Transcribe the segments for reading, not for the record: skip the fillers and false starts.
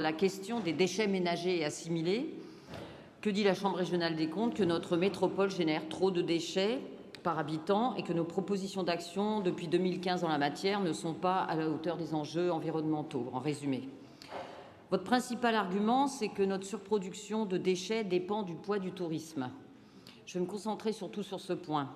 La question des déchets ménagers et assimilés. Que dit la Chambre régionale des comptes? Que notre métropole génère trop de déchets par habitant et que nos propositions d'action depuis 2015 en la matière ne sont pas à la hauteur des enjeux environnementaux. En résumé, votre principal argument, c'est que notre surproduction de déchets dépend du poids du tourisme. Je vais me concentrer surtout sur ce point.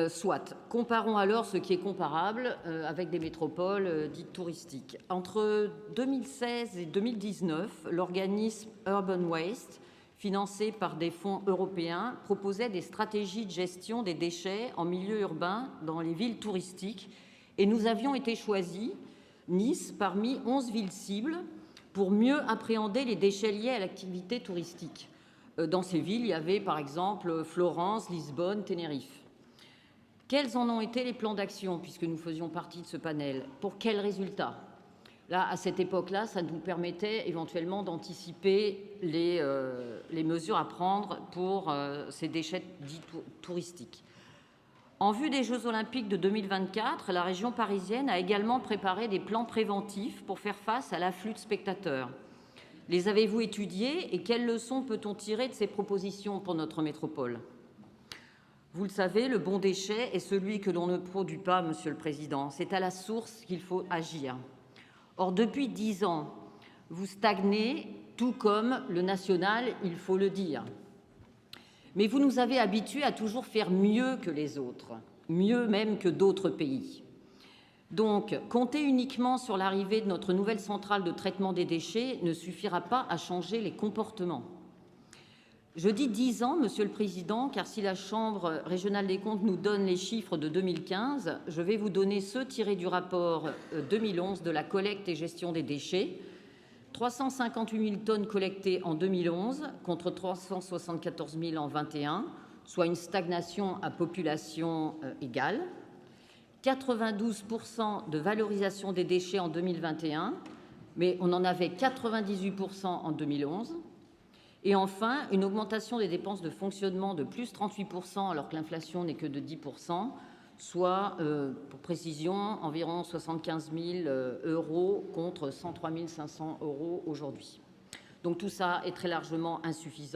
Soit. Comparons alors ce qui est comparable avec des métropoles dites touristiques. Entre 2016 et 2019, l'organisme Urban Waste, financé par des fonds européens, proposait des stratégies de gestion des déchets en milieu urbain dans les villes touristiques. Et nous avions été choisis, Nice, parmi 11 villes cibles, pour mieux appréhender les déchets liés à l'activité touristique. Dans ces villes, il y avait par exemple Florence, Lisbonne, Tenerife. Quels en ont été les plans d'action, puisque nous faisions partie de ce panel? Pour quels résultats? Là, à cette époque-là, ça nous permettait éventuellement d'anticiper les mesures à prendre pour ces déchets dits touristiques. En vue des Jeux Olympiques de 2024, la région parisienne a également préparé des plans préventifs pour faire face à l'afflux de spectateurs. Les avez-vous étudiés et quelles leçons peut-on tirer de ces propositions pour notre métropole? Vous le savez, le bon déchet est celui que l'on ne produit pas, Monsieur le Président. C'est à la source qu'il faut agir. Or, depuis 10 ans, vous stagnez, tout comme le national, il faut le dire. Mais vous nous avez habitués à toujours faire mieux que les autres, mieux même que d'autres pays. Donc, compter uniquement sur l'arrivée de notre nouvelle centrale de traitement des déchets ne suffira pas à changer les comportements. Je dis 10 ans, Monsieur le Président, car si la Chambre régionale des comptes nous donne les chiffres de 2015, je vais vous donner ceux tirés du rapport 2011 de la collecte et gestion des déchets. 358 000 tonnes collectées en 2011 contre 374 000 en 2021, soit une stagnation à population égale. 92% de valorisation des déchets en 2021, mais on en avait 98% en 2011. Et enfin, une augmentation des dépenses de fonctionnement de plus 38%, alors que l'inflation n'est que de 10%, soit, pour précision, environ 75 000 € contre 103 500 € aujourd'hui. Donc tout ça est très largement insuffisant.